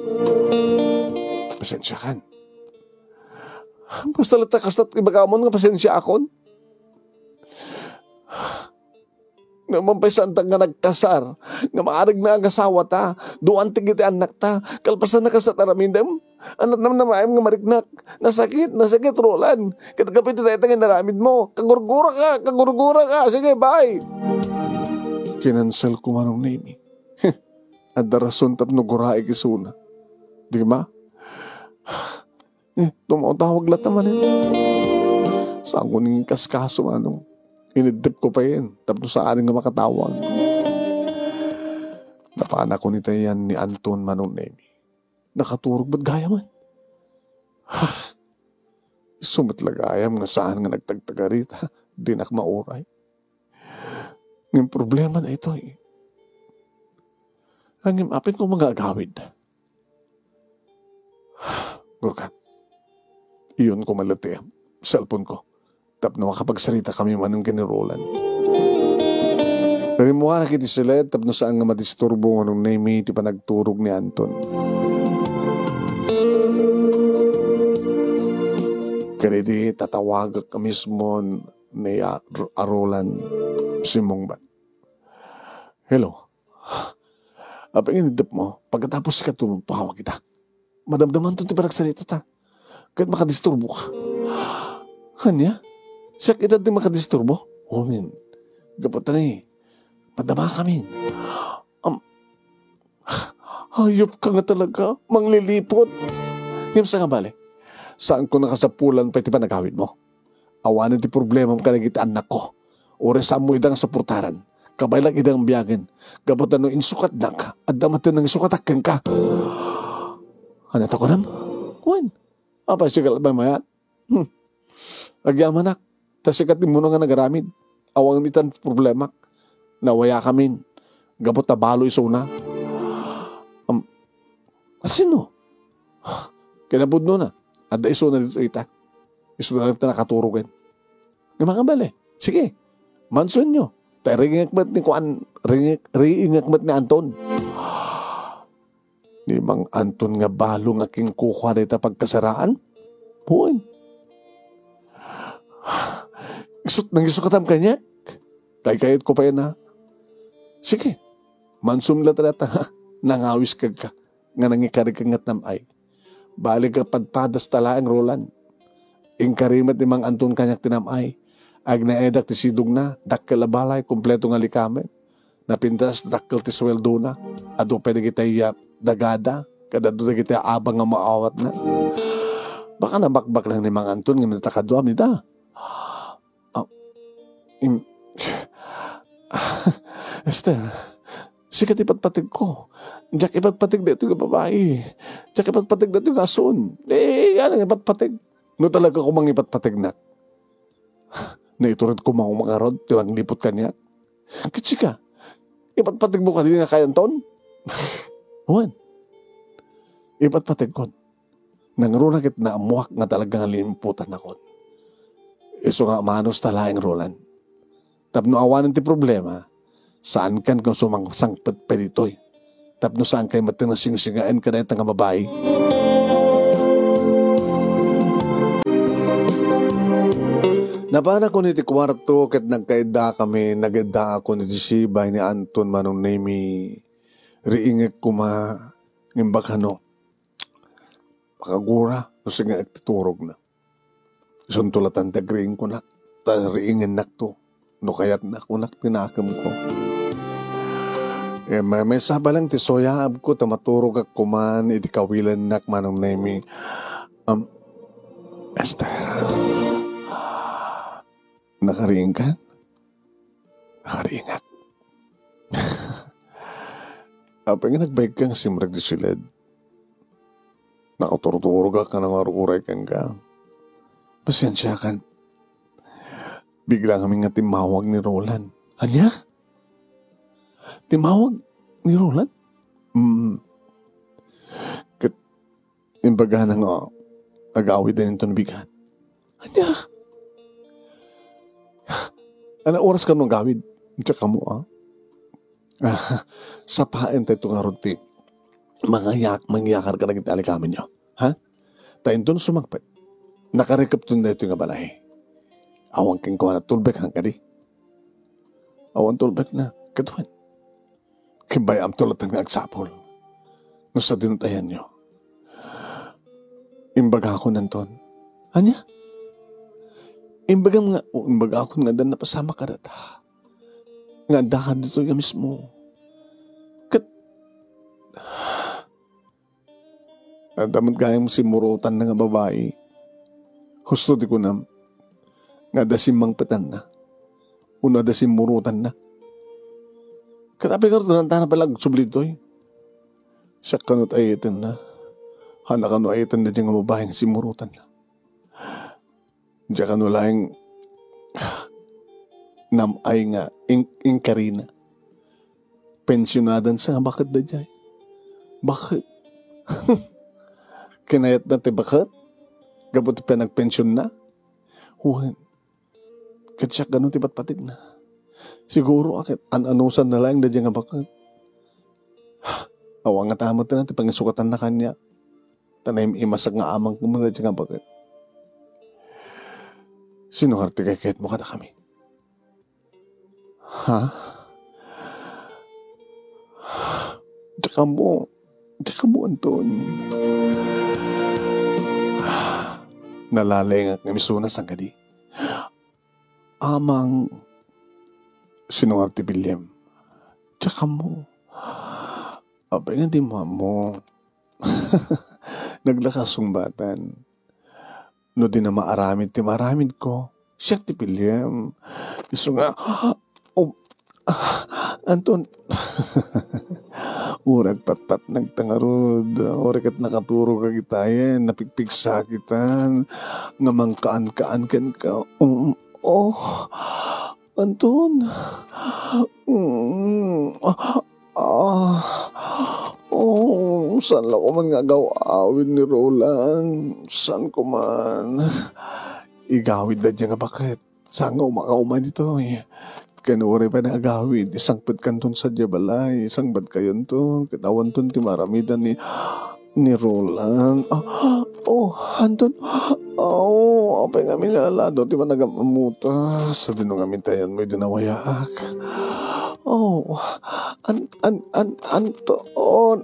Pasensya kan. Basta lata kastat ibagamon nga pasensya akon. Naman pa isang nga nagkasar, nga maarig na ang asawa ta, doon tigiti anak ta, kalpasan na kastat aramindem, anak naman na maayam nga mariknak, nasakit, Roland, kitagapit tayo nga naramid mo, kagurgura ka, sige, bye. Kinansel ko manong name. At darason tapno gura ikisuna. Di ba? Tumatawag lahat naman yun. Saan ko ning kaskaso manong? Inidip ko pa yun. Tapos sa aning nga makatawag. Napana ko nita yan ni Anton manong name. Nakaturog ba't gaya man? Sumatlagayam nga saan nga nagtagtagarita. Di nak mauray. Ng problema na ito eh. Ang imapin ko magagawid. Gurkan. Iyon ko malati ang cellphone ko. Tapno makapagsalita kami manong kinirolan. Pero mo nga nakiti sila, tapno saan nga madisturbo anong name, di pa nagturog ni Anton. Kaya di tatawag ka mismo ni Arolan Simongban. Hello. Apang inidip mo, pagkatapos ka tumawag kita. Madamdaman ito ti paragsalita ta. Kahit makadisturbo ka. Kanya? Siya kita di makadisturbo? O min. Gapatan eh. Madama kami. Hayop ka nga talaga. Manglilipot. Ngayon sa nga bale. Saan ko nakasapulan pa iti panagawin mo? Awanan ti problema mo kanagit anak ko. Oras mo idang supportaran. Kabaylang idang biyagin. Gapatan no insukat na ka. At damatin ng isukatakkan ka. Ano ko nam? Kuwan. Apa siya kalabay mayat? Agyaman nak. Tasikat mo nga nagaramid. Awang mitan problema. Nawaya kami. Gabot na balo iso na. Sino? Kinabud no na. Ada iso na dito ita. Iso na dito nakaturugan. Nga mga bale. Sige. Manson nyo. Tayo ringakmat ni Kuan. Ringakmat ni Anton. Ni Mang Anton nga balo nga king kukuha nita pagkasaraan. Puin. Nang-isukatam kanya. Kayat ko pa yan ha. Sige. Mansum latrata ha. Nangawis ka. Nga nangikarig kang namay. Balik ka padpadas tala ang Roland. Ingkarimat ni Mang Anton kanyak tinamay. Ag naedak ti sidog na. Dakkel abalay. Kompleto nga likamen. Napintas dakkel ti sweldo na. Ado pwede kita dagada. Kadado na kita abang nga maawat na. Baka nabakbak lang ni Mang Anton nga natakadwam nita. Esther, sikat ipatpatig ko. Jack ipatpatig dito yung babae. Jack ipatpatig dito yung asun. Yan ang ipatpatig. No talaga ko mang ipatpatig na. Naiturid ko mga rod, tiwang lipot ka niya. Kitsika, ipatpatig mo ka din nga kayan ton? Juan, ipatpatig ko. Nangrunakit na amuak nga talagang limputan ako. Iso nga manos talaing Roland. Tapno awanan ti problema, saan kan kang sumangsangpat pa dito'y? Tapno saan kay matinasing-singaan ka na itang babae? Nabana ko ni ti kwarto ket nagkaida kami, nagada ako ni ti Shibay ni Anton manong nemi riingek kuma ngimbag ano. Pakagura, kasi nga agtiturog na. Suntulatan tagriing ko na, riingin nak to. No kayat na kunak tinakam ko. May sabalang ti soyaab ko, tamaturog ak kuman, iti kawilan nak manong nemi. Esther, nakariing ka? Nakariing ak. Apa nga nagbayag kang simrag di silid? Nakaturuturo ka ng arukuray kang ka. Pasensya kan. Bigla kami nga timawag ni Roland. Anya? Timawag ni Roland? Imbaga na nga agawid din ito nabigat. Anya? Ano oras ka nung gawid? Tsaka mo sapain tayo itong aron ti. Mangyakar ka na kita alikamin nyo. Ha? Tayo doon sumagpit. Nakarekap doon na ito nga balay. Awang kang kuha na tulbek hang kadi. Awang tulbek na. Katuan. Kibayam tulad ang nagsapol. No sa dinutayan nyo. Imbaga ako nanton. Anya? Imbaga ako nga dan napasama ka data. Nga dahan dito yung mismo. At damat gayang simurutan na nga babae. Husto di ko na. Nga da simangpatan na. Una da simurutan na. Katabi ka rin ng tanah palag sublid to eh. Siya kanot ayitin na. Hana kano ayitin na dyan nga babae nga simurutan na. Diyan kano lahing namay nga inkarina. Pensionadan sa nga bakit da dyan? Bakit? Kinayat na bakit? Gabot pa nagpensyon na? Huwag. Katsak ganun tibat patig na. Siguro akit anusan na lang na dyan nga bakit? Awang nga tamat na natin pangisukatan na kanya. Tanay imasak nga amang kumuna dyan nga bakit? Sino harti kay kahit mo kada kami? Ha? Tsaka mo, Anton. Nalalay nga misuna sang kadi. Amang sinuarte William. Tsaka mo. Abay nga di mo. Naglakasumbatan. No di na maaramid ti maramid ko. Siya ti William. Iso nga, Anton. Urag patpat nagtangarod. Urag at nakaturo ka kitayan. Napigpigsa kitan. Nga mangkaan-kaan kan ka. Anton. Saan lang ko man nga gawawin ni Roland? Saan ko man? Igawid na dyan nga bakit? Saan nga umakauma dito eh? Kanuri pa na agawid, isang pad kanton sa Diabalay, isang bad kayon to, katawan ton ti maramidan ni Roland. Anton, apay nga minalado, ti ba nagamamutas, sa dinong amintayan mo'y dinawayaak. Anton,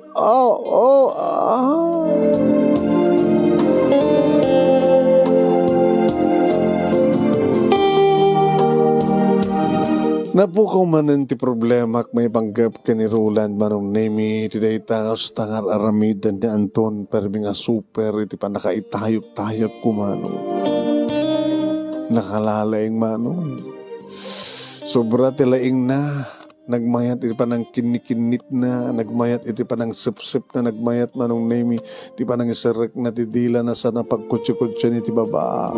Napukaw manan ti problema may panggap ka ni Roland manong nemi ti daytaos tangar aramidan ni Anton permi nga super iti pa nakaitayok-tayok kumano. Nakalalayng manong. Sobra ti laing na. Nagmayat iti pa ng kinikinit na. Nagmayat iti pa ng sip-sip na. Nagmayat manong nemi iti pa ng isarek na ti dila na sa napagkutsi-kutsi ni ti baba.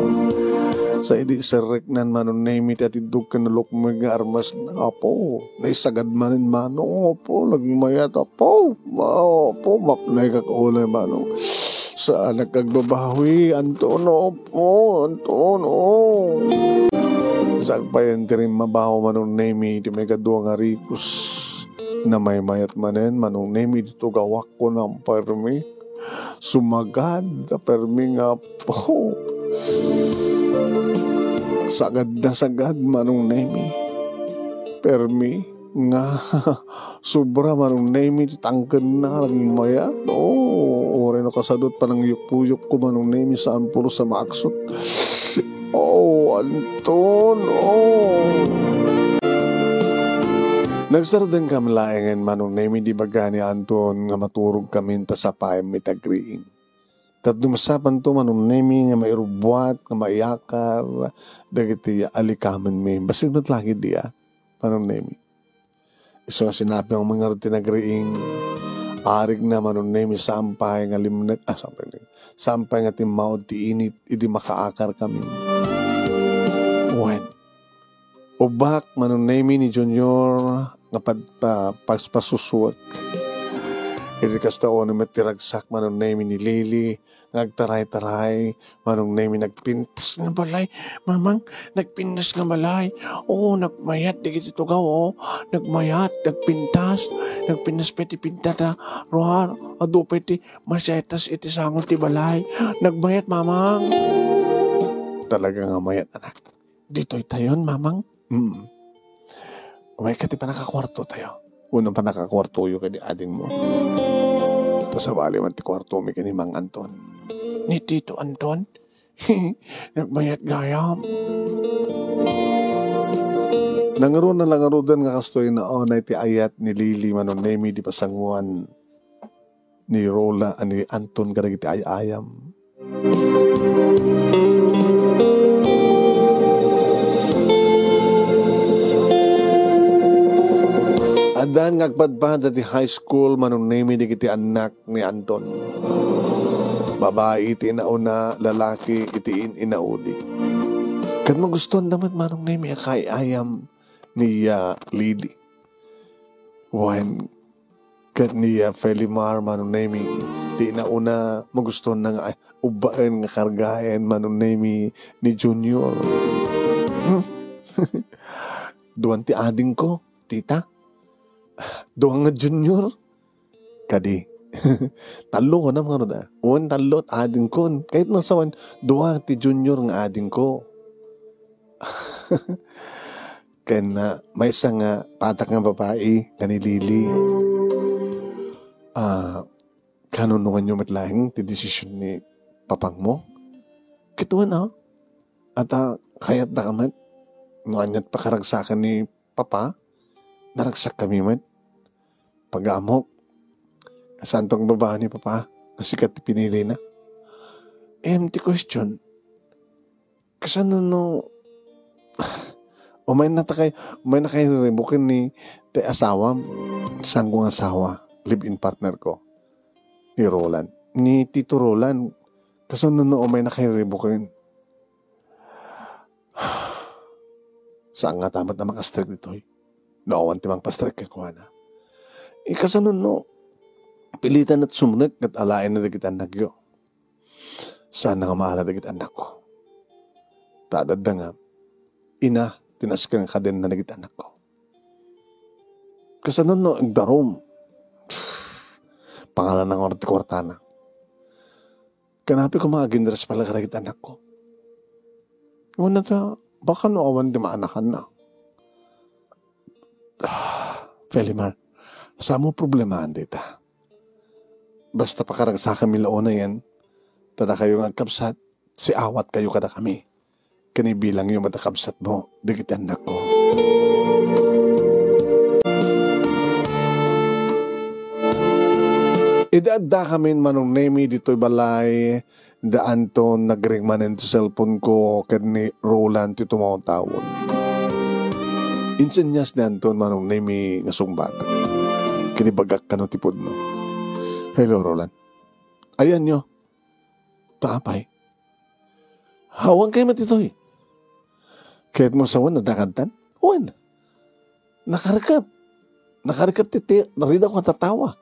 Sa idi serek nan manon name it at idug kanulok mo nga armas na apo. Naisagad manin manong apo. Nagmayat apo. Mapnay kakaulay manong. Saan nagkagbabawi? Anton apo. Sagpayan ti rin mabaho manong name it. May kadua nga rikus. Na may mayat manin manong name it. Ito gawak ko ng permi. Sumagad. Permi nga apo. sagad manong nemi. Permi nga sobra manong nemi tangken na lang maya. Ore no kasadot pa ng yuk-yuk ko manong nemi saan puro sa maaksot. Anton, Nagsardan kami laengan manong nemi di bagani Anton nga maturog kami ta sa payam mitagriing. Tat dumasapan to manong nemi nga mairubwat, nga maiyakar, dagiti alikaman mi. Basit ba't lagi diya, manong nemi. Iso nga sinabi ang mga tinagriing, arig na manong nemi sampay nga limnag, sampay nga timawad ti init, idi makaakar kami. When, ubak manong nemi ni Junior, nga pagpasusuwag. Iti kastaon na matiragsak manong nemi ni Lily, nagtaray-taray, manong nemi nagpintas nga balay. Mamang, nagpintas nga balay. Nagmayat, di kiti tugaw, nagmayat, nagpintas peti pintata, rohar, adu peti, masyetas iti sangot ti balay. Nagmayat, mamang. Talaga nga mayat, anak. Dito'y tayon, mamang. Umay ka ti pa nakakwarto tayo. Unang pa nakakwarto yung kani ading mo. Tapos sabali man ti kwarto mi kani Mang Anton. Ni Tito Anton? Nagmayat gayam. Nangaro na langarudan nga kastoy na onay ti ayat ni Lily manon nemi di pasanguan ni Rola ani Anton kadagiti ti ayam. Adan ngagpadpad ti high school manong nemi di kiti anak ni Anton. Babae iti inauna, lalaki iti inaudi. Kad magustuhan naman manong nemi akay ayam ni Lily. When kad ni Felimar manong nemi di inauna magustuhan na nga ubaan nga kargayan manong nemi ni Junior. Duwan ti ading ko, tita. Duwang nga Junior. Kadi. Talo ko na mga da. Uwan talo at ading ko. Kahit nang sawan, duwang ti Junior nga ading ko. Kaya na may isang patak nga babae kani Lily. Kanunungan nyo matlahing ti desisyon ni papang mo. Kituan na. At kayat na kamat. Nuanyat pakaragsakan ni papa. Naragsak kami man. Pag-amok. Kasantong babae ni papa. Nasikat pinili na. Empty question. Kasano no... Umay na kayo ribukin ni te asawa. Saan kong asawa? Live-in partner ko. Ni Roland. Ni Tito Roland. Kasano no umay na kayo ribukin. Saan nga tamat na makastrek dito eh. Naawan timang pastrek kay kuha na. Kasano no, pilitan at sumunod at alain na dagit anak yo. Sana nga mahala dagit anak ko. Tadad na nga, ina, tinaskan ka din na dagit anak ko. Kasano no, agdarom. Pangalan ng orte kwartana. Kanapi ko mga ginderas pala ka dagit anak ko. Una ta, baka no awan di maanakan na. Felimar, sa mo problemahan dita. Basta pakaragsa kami laon na yan, tada kayo ng agkapsat, si awat kayo kada kami. Kanibilang yung matakapsat mo, digit anak ko. Idadda kami manong nemi dito'y balay, da Anton nagringmanin sa cellphone ko, kad ni Roland ito mga tawon. Insenyas ni Anton manong nemi nga sumbat. Kinibagak ka no tipod mo. Hello, Roland. Ayan nyo. Taapay. Hawang kayo matitoy. Kahit mo sawan nadakantan. Huwan. Nakarikap. Nakarikap titi. Narida ko tatawa.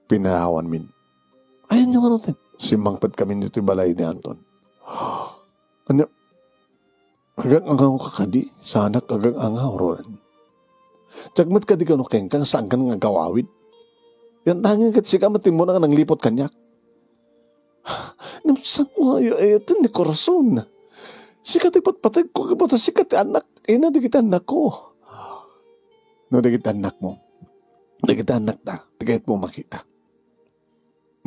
Pinahawan min. Ayan nyo nga natin. Simangpad kami nito balay ni Anton. Ano? Agang angaw ka kadi. Sana agang angaw, Roland. Tsagmat ka di ka no kengkang saan ka nga gawawid. Yan tangin kat siya kamatin mo na nang lipot kanyak. Namsang ko nga ito ni Corazon. Sikat ipatpatay ko kabuta sikat anak. Ina digit anak ko. No digit anak mo. Digit anak na. Digit mo makita.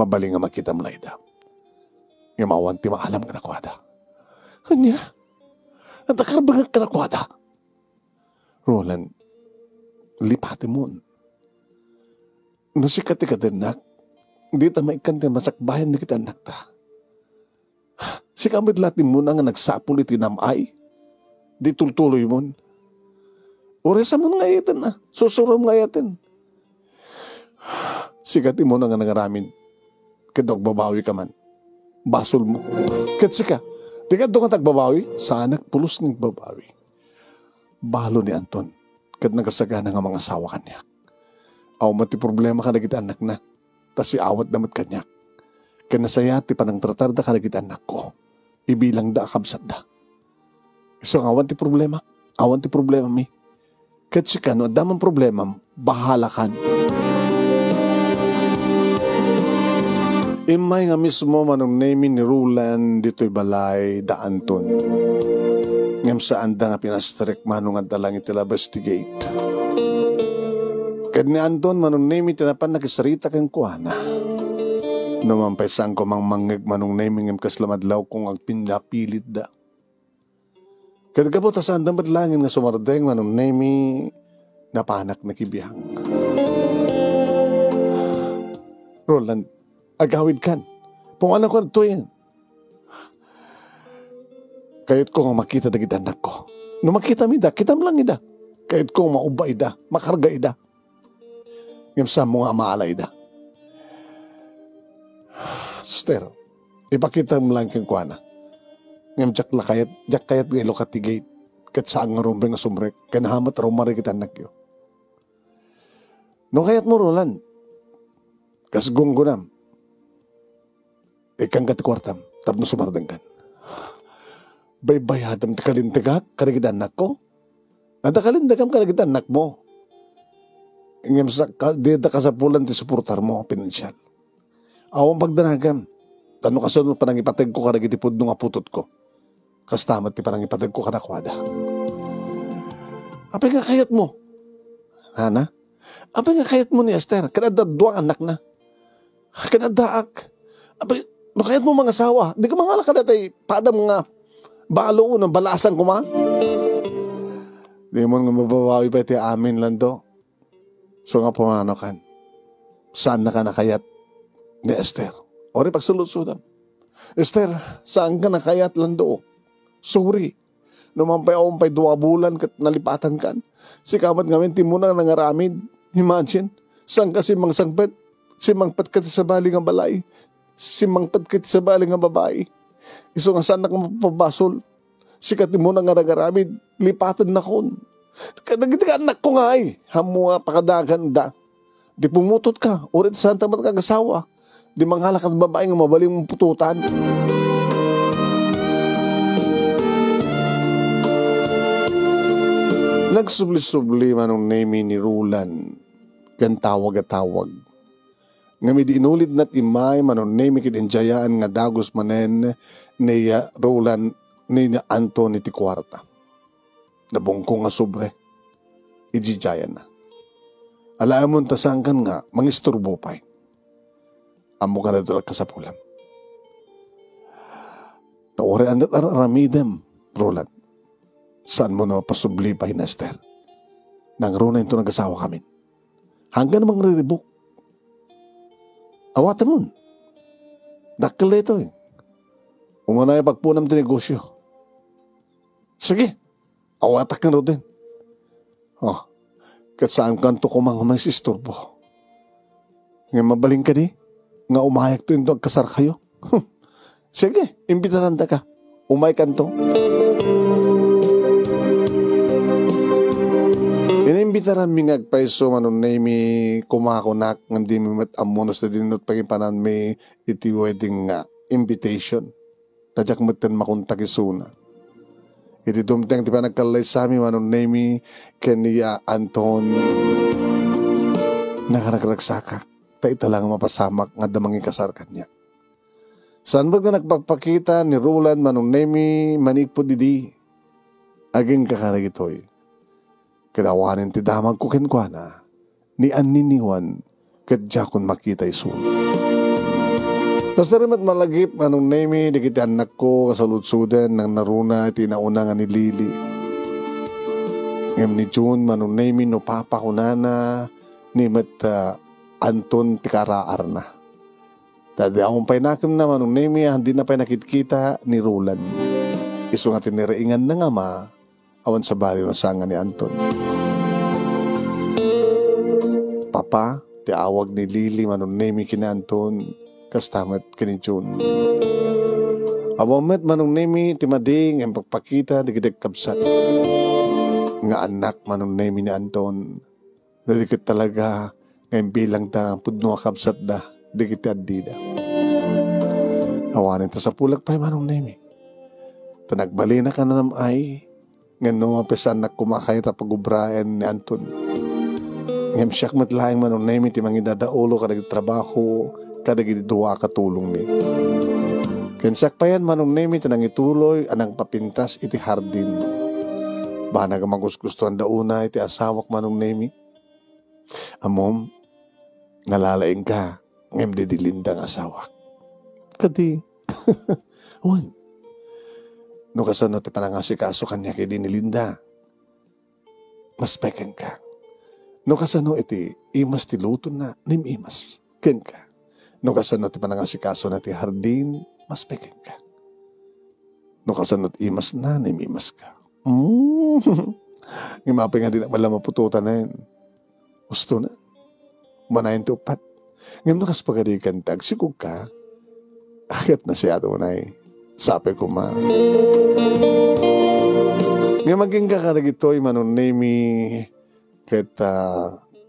Mabaling nga makita mo lang ida. Yung mawanti maalam ka nakwada. Kanya. Natakarbangan ka nakwada. Roland, lipati mo. No sikat ka din nak. Di ta maikante masakbayan na kita anak ta. Si kamit latin mo na nga nagsapul iti namay. Di tultuloy mo. Oresa mo nga yatin na. Susuram nga yatin. Sikati mo na nga nangaramin. Kadok babawi ka man. Basol mo. Katsika. Di ka doon ka tagbabawi. Sa anak pulos ng babawi. Balo ni Anton. Kad nagasagana nga mga asawa kanya. Aw mati problema ka na kita anak na. Tas si awat damat kanya. Kanasayati pa ng tratar da ka na kita anak ko. Ibilang da akabsat da. So awan ti problema. Awan ti problema mi. Katsika no damang problema. Bahala kan. Imay nga mismo manong name ni Roland dito'y balay da Anton. Ngam saan da nga pinastrek manong nga dalang itilabastigate. Kad ni Anton manong name itinapan nakisarita kang kuana. Numampay saan ko mang mangig manong name ngam kaslamadlaw kung agpinapilit da. Kad ka po tasaan da badlangin nga sumardeng manong name napanak na kibiyang. Roland, agawid kan. Pungalan ko ito yan. Kahit ko nga makita da kita anak ko. No makita mi da, kita mo lang ida. Kahit ko mauba ida, makarga ida. Ngam sa mga maalay ida. Sister, ipakita mo lang kang kuana. Ngam jak kayat ng ilokatigate. Kat saan nga rumbeng nga sumrek. Kanahamat rumari kita anak yo. No kayat mo Roland. Kasgong gunam. Ikang katikwartam, tapno sumardang kan. Baybayadam takalintigak, karagitan anak ko. At takalintigam karagitan anak mo. Ngam sa, dita kasapulan ti suportar mo, pinansyal. Awang pagdanagam, tano kasunod pa nang ipatag ko karagitipod nung aputot ko. Kastamat ti parang ipatag ko kanakwada. Apay nga kayat mo? Hana? Apay nga kayat mo ni Esther? Kanadaduang anak na. Kanadaak. Apay, bakit mo mga asawa? Di ka mga lakad atay pada mga balo ng balasan ko ma? Di mo nga mababawi pa iti amin lang do. So nga pumano kan. Saan na ka nakayat ni Esther? O rin pagsulod-sudan. Esther, saan ka nakayat lang do? Sorry. Numampay akong pa'y 2 bulan kat nalipatan kan. Si kamat ngamin mo na nangaramid. Imagine, saan ka si Mang Sangpet? Si Mang Pat ka sa baling ang balay. Si mangpad kiti sa baling nga babae. Iso nga sana ka mapapabasol. Sikat mo na nga nagaramid. Lipatan na kon. Kadagdagan anak ko nga ay. Hamu nga pakadagan da. Di pumutot ka. Ulit saan tamat kagasawa. Di manghalak at babae nga mabaling mong pututan. Nagsubli-subli manong name ni Roland. Gan tawag at tawag. Nga may diinulid na't imay manon name kidinjayaan nga dagos manen ni Roland ni Anton iti kwarta. Nabungko nga sobre. Ijijayan na. Alam mo tasangkan nga mangisturbo pa'y. Amo ka na doon kasapulam. Taore andat aramidem, Roland. Saan mo na mapasubli pa hinester? Nang runa ito nag-asawa kami. Hanggang namang riribok. Awatan mo. Dakil na ito eh. Umana yung pagpunam ti negosyo. Sige. Awatak na rin. Oh. Kat saan kanto ko mga isisturbo. Nga mabaling ka di. Nga umayak to yung kasar kayo. Sige. Imbitaran ka. Umay kanto. Inimbitaran mi ngagpaiso manon na mi kumakunak ng di mi matamunos na dinunot pagipanan mi iti wedding invitation. Tadyak matan makuntak isuna. Iti dumteng ti pa nagkalay sa amin manon na mi kaniya Anton. Nakaragragsakak. Ta ita lang mapasamak nga damang ikasar kanya. Saan ba nga nagpagpakita ni Roland manong nemi manik po didi? Aging kakaragitoy. Kinawanin ti damag ko kenkwana ni aniniwan kadya kun makita isun. Tapos na rin malagip manong nemi di kita anak ko kasalutsudan ng naruna iti nauna nga ni Lily. Ngam ni June manong nemi no papa ko nana ni Anton tikaraar na. Tadi akong painakim na manong nemi hindi na pa nakikita ni Roland. Iso nga tiniraingan na nga ma awan sa bali ng sanga ni Anton. Papa, ti awag ni Lily manong nemi kina Anton kastamat kini June. Awamet manong nemi ti mading ang pagpakita di kitek kabsat. Nga anak manong nemi ni Anton. Nadikit talaga ngayon bilang ta pudno kabsat da di kita adida. Awanin ta sa pulag pa'y manong nemi. Tanagbali na ka na namay. Ngayon numapis anak kumakay ta pagubrayan ni Anton. Ngayon siyak matlaing manong nemi ti mangidadaulo kadagi trabaho kadagi duwa katulong ni. Ngayon siyak pa yan manong nemi tinang ituloy anang papintas iti hardin. Bana ka magusgustuhan dauna iti asawak manong nemi. Amom, nalalaing ka ngayon didilindang asawak. Kadi, wan. No kasano ti panangasikaso kanya kay dinilinda. Mas peken ka. No kasano iti imas ti luton na nim imas. Ken ka. No kasano ti panangasikaso na ti hardin, mas peken ka. No kasano ti imas na nim imas ka. Ngimapay nga din na malang mapututan na yun. Gusto na. Manayin ti upat. Ngayon no kas pagadikan tagsikog ka. Agad na siya doon sabi ko ma. Ngayon maging kakaragitoy manon nemi ket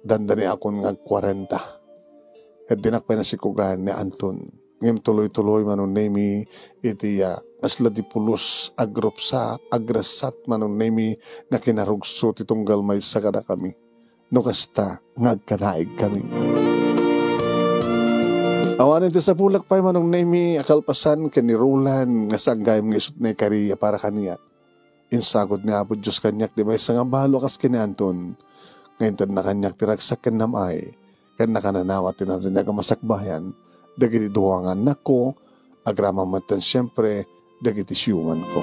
dandani akon nga 40. Ket dinakpay na sikugan ni Anton. Ngayon tuloy-tuloy manon nemi iti asla di pulos agrop sa agrasat manon nemi nga kinarugso ti tunggal may sagada kami. No kasta ngagkanaig kami. Awanin ti sa pulak pa'y manong nemi akalpasan ken ni Roland nga sanggay mga isut na kariya para kaniya. Insagod ni Apo Diyos kanyak di may nga balo kas kini Anton. Ngayon tan na kanyak tiragsak ken namay ken nakananawat ti narin nga masakbayan dagiti duwangan nako agramamatan siyempre dagiti siyuman ko.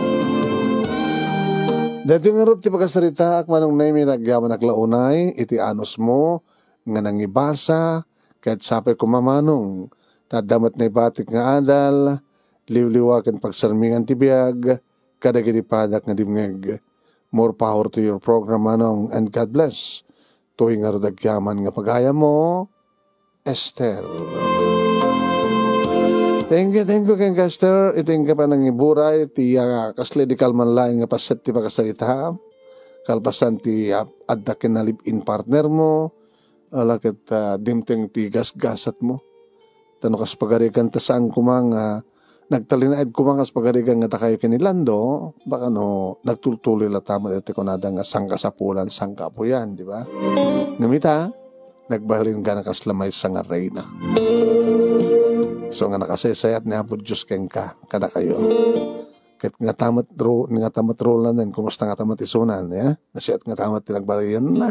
Dati nga rin ti pagkasarita ak manong nemi nagyaman aklaunay iti anos mo nga nangibasa kahit sapay kumamanong tadamat na ibatik nga adal, liwliwakan pagsarmingan ti biyag, kadagiti padak nga dimngeg. More power to your program manong and God bless. Tuwing nga radagyaman nga pagaya mo, Esther. Thank you, Ken Esther. Iting ka pa nang iburay, ti kasledikal man laing nga paset ti pagkasalita. Kalpasan ti addakin na live-in partner mo, alakit dimteng ti gasgasat mo. Tano kas pagarikan ta saan kumang nagtalinaid kumang kas pagarikan nga takayo kinilando, baka no nagtultuloy la tama iti kunada nga sangka sa pulan, sangka po yan, di ba? Ngamita, nagbalin ka na kaslamay sa nga reyna. So nga nakasayat ni Apo Diyos ken ka, kada kayo. Kahit nga tamat rolan, kumusta nga tamat isunan, ya? Nasiyat nga tamat tinagbalayan na.